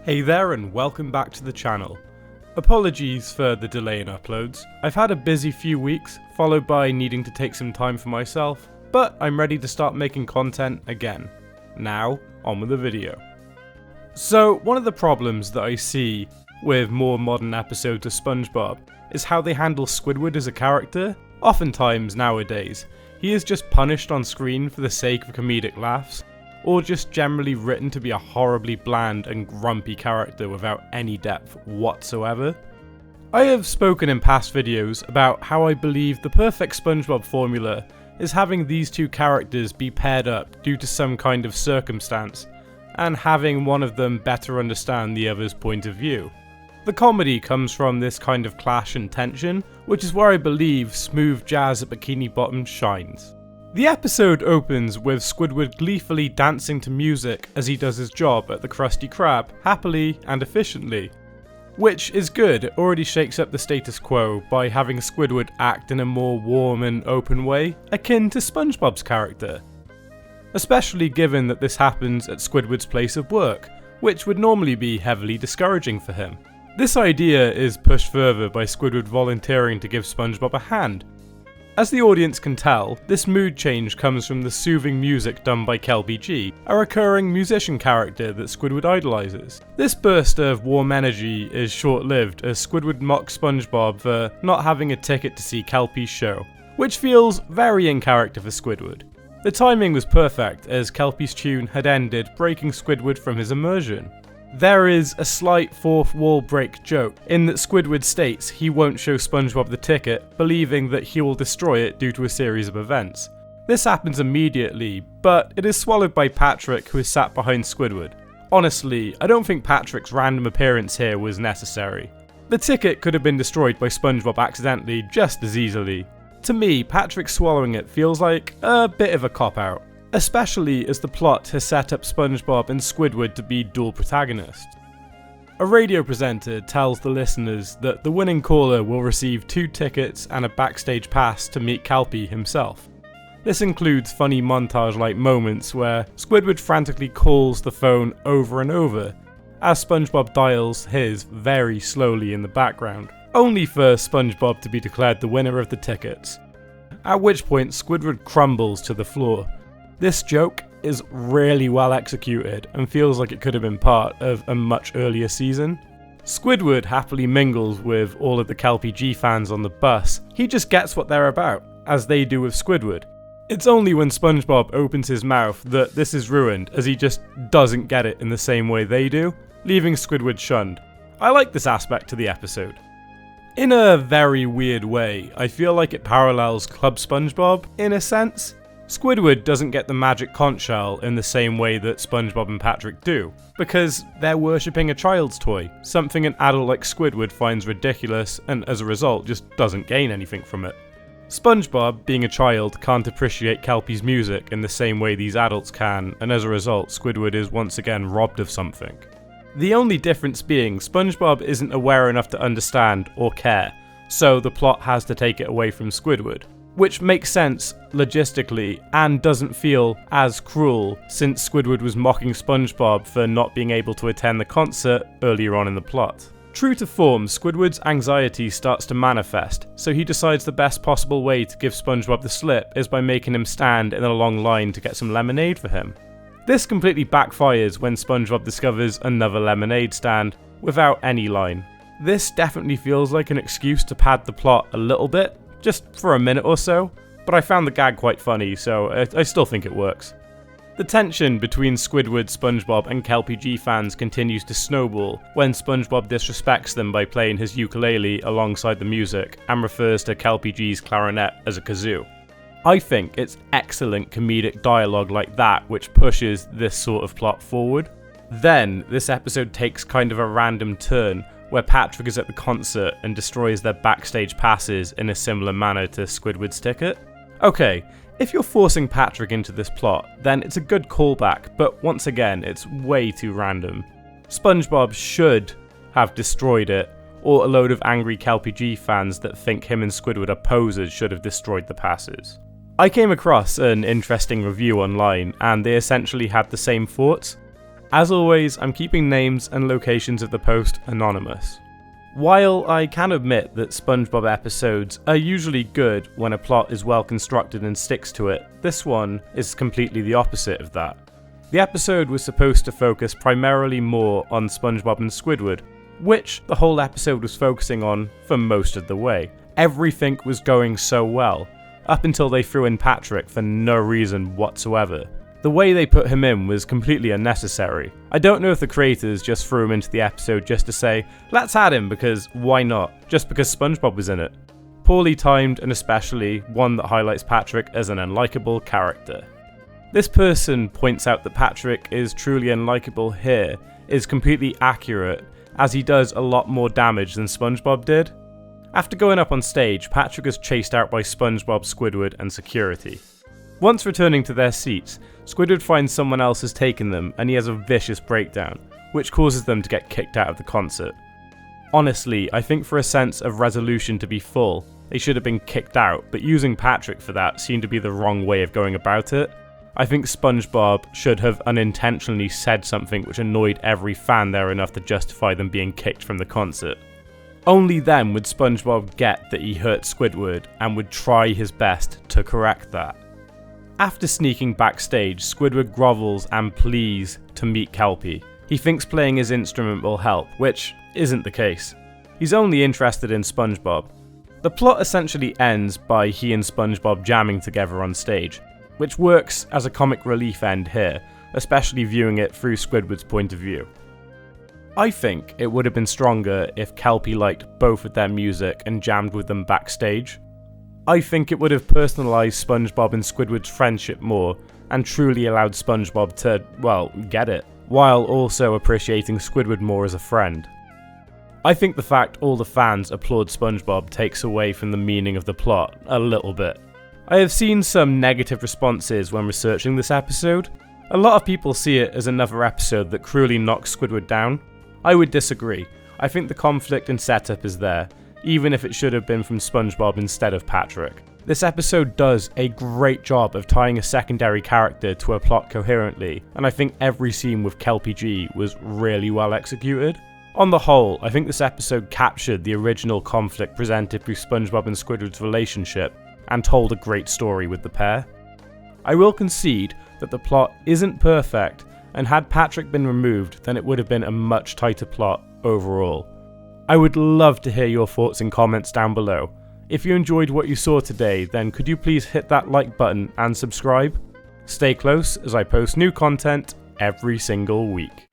Hey there and welcome back to the channel. Apologies for the delay in uploads. I've had a busy few weeks, followed by needing to take some time for myself, but I'm ready to start making content again. Now, on with the video. So, one of the problems that I see with more modern episodes of Spongebob is how they handle Squidward as a character. Oftentimes nowadays, he is just punished on screen for the sake of comedic laughs, or just generally written to be a horribly bland and grumpy character without any depth whatsoever. I have spoken in past videos about how I believe the perfect Spongebob formula is having these two characters be paired up due to some kind of circumstance, and having one of them better understand the other's point of view. The comedy comes from this kind of clash and tension, which is where I believe Smooth jazz at Bikini Bottom shines. The episode opens with Squidward gleefully dancing to music as he does his job at the Krusty Krab, happily and efficiently. Which is good, it already shakes up the status quo by having Squidward act in a more warm and open way, akin to SpongeBob's character. Especially given that this happens at Squidward's place of work, which would normally be heavily discouraging for him. This idea is pushed further by Squidward volunteering to give SpongeBob a hand. As the audience can tell, this mood change comes from the soothing music done by Kelpie G, a recurring musician character that Squidward idolises. This burst of warm energy is short-lived as Squidward mocks SpongeBob for not having a ticket to see Kelpie's show, which feels very in character for Squidward. The timing was perfect as Kelpie's tune had ended, breaking Squidward from his immersion. There is a slight fourth wall break joke in that Squidward states he won't show SpongeBob the ticket, believing that he will destroy it due to a series of events. This happens immediately, but it is swallowed by Patrick, who is sat behind Squidward. Honestly, I don't think Patrick's random appearance here was necessary. The ticket could have been destroyed by SpongeBob accidentally just as easily. To me, Patrick swallowing it feels like a bit of a cop-out, especially as the plot has set up SpongeBob and Squidward to be dual protagonists. A radio presenter tells the listeners that the winning caller will receive 2 tickets and a backstage pass to meet Kelpie himself. This includes funny montage-like moments where Squidward frantically calls the phone over and over, as SpongeBob dials his very slowly in the background, only for SpongeBob to be declared the winner of the tickets, at which point Squidward crumbles to the floor. This joke is really well executed and feels like it could have been part of a much earlier season. Squidward happily mingles with all of the Kelpie G fans on the bus. He just gets what they're about, as they do with Squidward. It's only when SpongeBob opens his mouth that this is ruined, as he just doesn't get it in the same way they do, leaving Squidward shunned. I like this aspect to the episode. In a very weird way, I feel like it parallels Club Spongebob in a sense. Squidward doesn't get the magic conch shell in the same way that SpongeBob and Patrick do, because they're worshipping a child's toy, something an adult like Squidward finds ridiculous and as a result just doesn't gain anything from it. SpongeBob, being a child, can't appreciate Kelpie's music in the same way these adults can, and as a result Squidward is once again robbed of something. The only difference being SpongeBob isn't aware enough to understand or care, so the plot has to take it away from Squidward. Which makes sense logistically and doesn't feel as cruel since Squidward was mocking SpongeBob for not being able to attend the concert earlier on in the plot. True to form, Squidward's anxiety starts to manifest, so he decides the best possible way to give SpongeBob the slip is by making him stand in a long line to get some lemonade for him. This completely backfires when SpongeBob discovers another lemonade stand without any line. This definitely feels like an excuse to pad the plot a little bit, just for a minute or so, but I found the gag quite funny, so I still think it works. The tension between Squidward, SpongeBob and Kelpie G fans continues to snowball when SpongeBob disrespects them by playing his ukulele alongside the music and refers to Kelpie G's clarinet as a kazoo. I think it's excellent comedic dialogue like that which pushes this sort of plot forward. Then, this episode takes kind of a random turn where Patrick is at the concert and destroys their backstage passes in a similar manner to Squidward's ticket. Okay, if you're forcing Patrick into this plot, then it's a good callback, but once again, it's way too random. SpongeBob should have destroyed it, or a load of angry Kelpie G fans that think him and Squidward are posers should have destroyed the passes. I came across an interesting review online, and they essentially had the same thoughts. As always, I'm keeping names and locations of the post anonymous. While I can admit that Spongebob episodes are usually good when a plot is well constructed and sticks to it, this one is completely the opposite of that. The episode was supposed to focus primarily more on Spongebob and Squidward, which the whole episode was focusing on for most of the way. Everything was going so well, up until they threw in Patrick for no reason whatsoever. The way they put him in was completely unnecessary. I don't know if the creators just threw him into the episode just to say, let's add him because why not, just because Spongebob was in it. Poorly timed, and especially one that highlights Patrick as an unlikable character. This person points out that Patrick is truly unlikable here is completely accurate, as he does a lot more damage than Spongebob did. After going up on stage, Patrick is chased out by Spongebob, Squidward and security. Once returning to their seats, Squidward finds someone else has taken them and he has a vicious breakdown, which causes them to get kicked out of the concert. Honestly, I think for a sense of resolution to be full, they should have been kicked out, but using Patrick for that seemed to be the wrong way of going about it. I think SpongeBob should have unintentionally said something which annoyed every fan there enough to justify them being kicked from the concert. Only then would SpongeBob get that he hurt Squidward and would try his best to correct that. After sneaking backstage, Squidward grovels and pleads to meet Kelpie. He thinks playing his instrument will help, which isn't the case. He's only interested in SpongeBob. The plot essentially ends by he and SpongeBob jamming together on stage, which works as a comic relief end here, especially viewing it through Squidward's point of view. I think it would have been stronger if Kelpie liked both of their music and jammed with them backstage. I think it would have personalised SpongeBob and Squidward's friendship more, and truly allowed SpongeBob to, well, get it, while also appreciating Squidward more as a friend. I think the fact all the fans applaud SpongeBob takes away from the meaning of the plot a little bit. I have seen some negative responses when researching this episode. A lot of people see it as another episode that cruelly knocks Squidward down. I would disagree. I think the conflict and setup is there, even if it should have been from SpongeBob instead of Patrick. This episode does a great job of tying a secondary character to a plot coherently, and I think every scene with Kelpie G was really well executed. On the whole, I think this episode captured the original conflict presented through SpongeBob and Squidward's relationship, and told a great story with the pair. I will concede that the plot isn't perfect, and had Patrick been removed, then it would have been a much tighter plot overall. I would love to hear your thoughts and comments down below. If you enjoyed what you saw today, then could you please hit that like button and subscribe? Stay close as I post new content every single week.